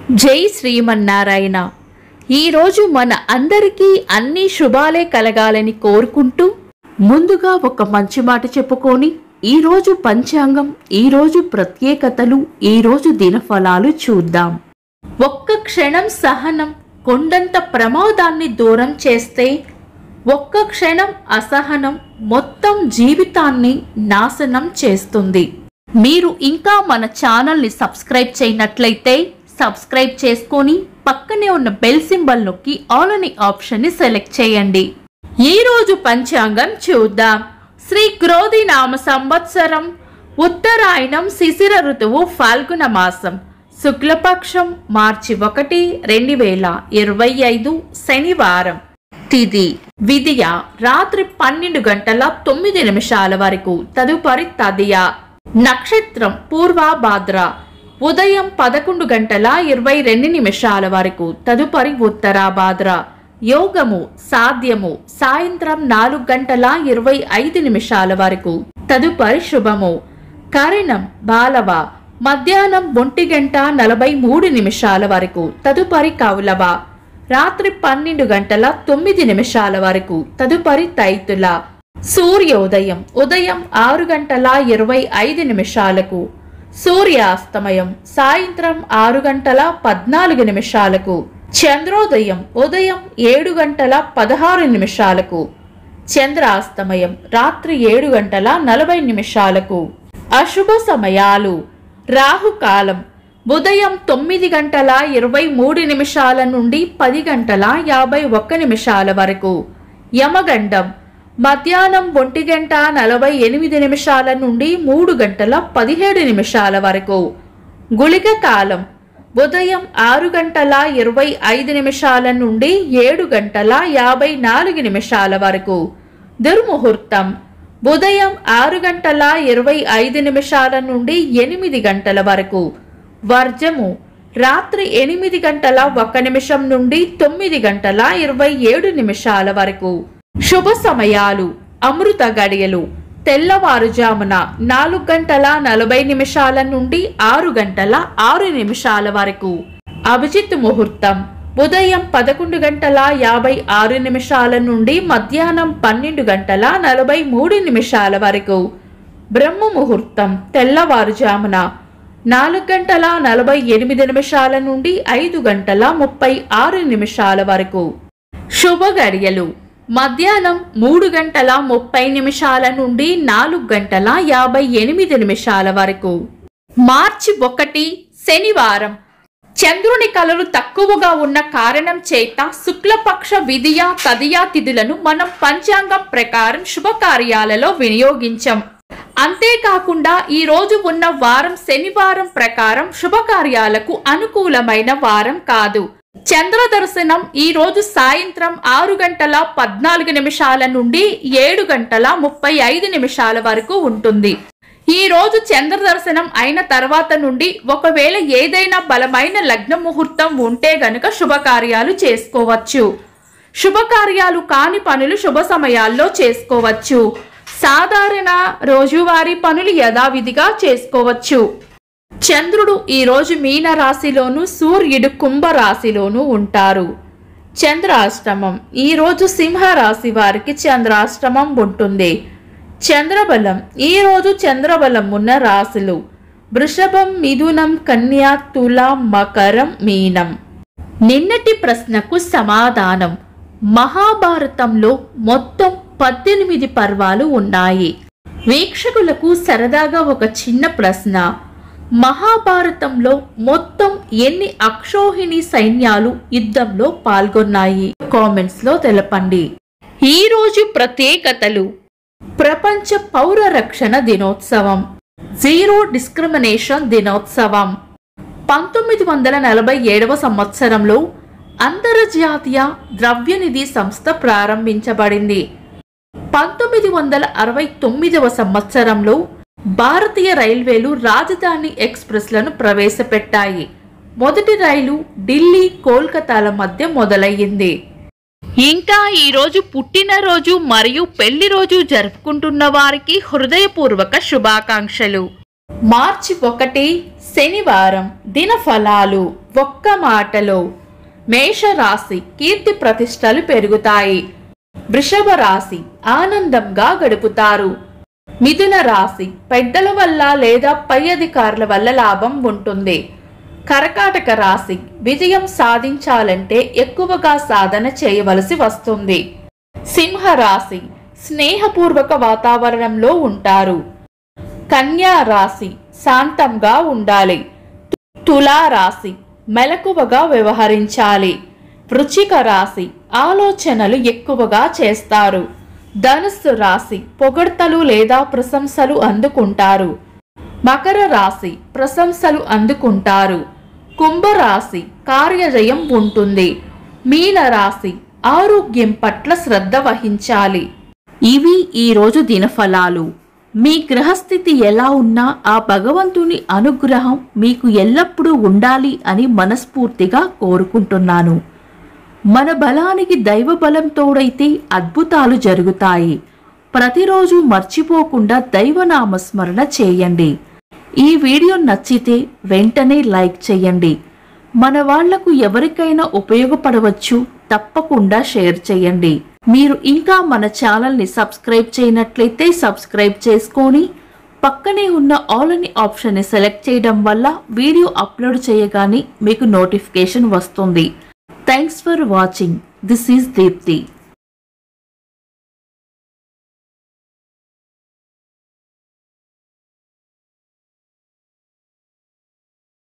జై శ్రీమన్నారాయణ. ఈరోజు మన అందరికీ అన్ని శుభాలే కలగాలని కోరుకుంటూ ముందుగా ఒక మంచి మాట చెప్పుకొని ఈరోజు పంచాంగం, ఈరోజు ప్రత్యేకతలు, ఈరోజు దినఫలాలు చూద్దాం. ఒక్క క్షణం సహనం కొండంత ప్రమాదాన్ని దూరం చేస్తే, ఒక్క క్షణం అసహనం మొత్తం జీవితాన్ని నాశనం చేస్తుంది. మీరు ఇంకా మన ఛానల్ని సబ్స్క్రైబ్ చేయనట్లయితే సబ్స్క్రైబ్ చేసుకొని పక్కనే ఉన్న బెల్ సింబల్ నొక్కి ఆల్ అనే ఆప్షన్ని సెలెక్ట్ చేయండి. ఈరోజు పంచాంగం చూద్దాం. శ్రీ క్రోధి నామ సంవత్సరం, ఉత్తరాయణం, శిశిర ఋతువు, ఫాల్గుణ మాసం, శుక్లపక్షం, మార్చి 1, 2025, శనివారం. తిథి విదియ, రాత్రి 12:09 వరకు, తదుపరి తదియ. నక్షత్రం పూర్వభాద్ర, ఉదయం 11:22 వరకు, తదుపరి ఉత్తరాభాద్ర. యోగము సాధ్యము, సాయంత్రం 4:25 వరకు, తదుపరి శుభము. కరణం బాలవ, మధ్యాహ్నం 1:43 వరకు, తదుపరి కౌలవ. రాత్రి 12:09 వరకు, తదుపరి తైతుల. సూర్యోదయం ఉదయం 6:25, సూర్యాస్తమయం సాయంత్రం 6:14. చంద్రోదయం ఉదయం 7:16, చంద్రాస్తమయం రాత్రి 7:40. అశుభ సమయాలు: రాహుకాలం ఉదయం 9:23 నుండి 10:51 వరకు, యమగండం మధ్యాహ్నం 1:48 నుండి 3:17 వరకు, గుళిక కాలం ఉదయం 6:25 నుండి 7:54 వరకు, దుర్ముహూర్తం ఉదయం 6:25 నుండి 8 గంటల వరకు, వర్జము రాత్రి 8:01 నుండి 9:27 వరకు. శుభ సమయాలు: అమృత గడియలు తెల్లవారుజామున 4:40 నుండి 6:06 వరకు, అభిజిత్ ముహూర్తం ఉదయం 11:56 నుండి మధ్యాహ్నం 12:43 వరకు, బ్రహ్మ ముహూర్తం తెల్లవారుజామున 4:48 నుండి 5:36 వరకు. శుభ గడియలు మధ్యాహ్నం 3:30 నుండి 4:58 వరకు. మార్చి 1, శనివారం. చంద్రుని కలలు తక్కువగా ఉన్న కారణం చేత శుక్లపక్ష విదియ, తదియ తిథులను మనం పంచాంగం ప్రకారం శుభకార్యాలలో వినియోగించాం. అంతేకాకుండా ఈ రోజు ఉన్న వారం శనివారం ప్రకారం శుభకార్యాలకు అనుకూలమైన వారం కాదు. చంద్ర దర్శనం ఈ రోజు సాయంత్రం 6:14 నుండి 7:35 వరకు ఉంటుంది. ఈ రోజు చంద్ర దర్శనం అయిన తర్వాత నుండి ఒకవేళ ఏదైనా బలమైన లగ్న ముహూర్తం ఉంటే గనుక శుభకార్యాలు చేసుకోవచ్చు. శుభకార్యాలు కాని పనులు శుభ సమయాల్లో చేసుకోవచ్చు. సాధారణ రోజువారీ పనులు యథావిధిగా చేసుకోవచ్చు. చంద్రుడు ఈ రోజు మీన రాశిలోను, సూర్యుడు కుంభ రాశిలోను ఉంటారు. చంద్రాష్టమం ఈ రోజు సింహ రాశి వారికి చంద్రాష్టమం ఉంటుంది. చంద్రబలం ఈ రోజు చంద్రబలం ఉన్న రాశులు వృషభం, మిథునం, కన్యా, తుల, మకరం, మీనం. నిన్నటి ప్రశ్నకు సమాధానం: మహాభారతంలో మొత్తం 18 పర్వాలు ఉన్నాయి. వీక్షకులకు సరదాగా ఒక చిన్న ప్రశ్న: మహాభారతంలో మొత్తం ఎన్ని అక్షౌహిణి సైన్యాలు యుద్ధంలో పాల్గొన్నాయి? కామెంట్స్ లో తెలపండి. ఈ రోజు ప్రత్యేకతలు: ప్రపంచ పౌర రక్షణ దినోత్సవం, జీరో డిస్క్రిమినేషన్ దినోత్సవం, 1947 సంవత్సరంలో అంతర్జాతీయ ద్రవ్యనిధి సంస్థ ప్రారంభించబడింది. 1969 సంవత్సరంలో భారతీయ రైల్వేలు రాజధాని ఎక్స్ప్రెస్లను ప్రవేశపెట్టాయి. మొదటి రైలు ఢిల్లీ, కోల్కతాల మధ్య మొదలయ్యింది. ఇంకా ఈరోజు పుట్టినరోజు మరియు పెళ్లి రోజు జరుపుకుంటున్న వారికి హృదయపూర్వక శుభాకాంక్షలు. మార్చి 1, శనివారం. దినఫలాలు: ఒక్క మాటలో మేషరాశి కీర్తి ప్రతిష్టలు పెరుగుతాయి. వృషభ రాశి ఆనందంగా గడుపుతారు. మిథున రాశి పెద్దల వల్ల లేదా పై అధికారుల వల్ల లాభం ఉంటుంది. కర్కాటక రాశి విజయం సాధించాలంటే ఎక్కువగా సాధన చేయవలసి వస్తుంది. సింహ రాశి స్నేహపూర్వక వాతావరణంలో ఉంటారు. కన్యా రాశి శాంతంగా ఉండాలి. తులా రాశి మెలకువగా వ్యవహరించాలి. వృశ్చిక రాశి ఆలోచనలు ఎక్కువగా చేస్తారు. ధనుస్సు రాశి పొగడ్తలు లేదా ప్రశంసలు అందుకుంటారు. మకర రాశి ప్రశంసలు అందుకుంటారు. కుంభరాశి కార్యజయం ఉంటుంది. మీన రాశి ఆరోగ్యం పట్ల శ్రద్ధ వహించాలి. ఇవి ఈరోజు దినఫలాలు. మీ గ్రహస్థితి ఎలా ఉన్నా ఆ భగవంతుని అనుగ్రహం మీకు ఎల్లప్పుడూ ఉండాలి అని మనస్ఫూర్తిగా కోరుకుంటున్నాను. మన బలానికి దైవ బలం తోడైతే అద్భుతాలు జరుగుతాయి. ప్రతిరోజు మర్చిపోకుండా దైవనామస్మరణ చేయండి. ఈ వీడియో నచ్చితే వెంటనే లైక్ చేయండి. మన వాళ్లకు ఎవరికైనా ఉపయోగపడవచ్చు. తప్పకుండా షేర్ చేయండి. మీరు ఇంకా మన ఛానల్ని సబ్స్క్రైబ్ చేయనట్లయితే సబ్స్క్రైబ్ చేసుకొని పక్కనే ఉన్న ఆల్ అని ఆప్షన్ని సెలెక్ట్ చేయడం వల్ల వీడియో అప్లోడ్ చేయగానే మీకు నోటిఫికేషన్ వస్తుంది. Thanks for watching. This is Deepti.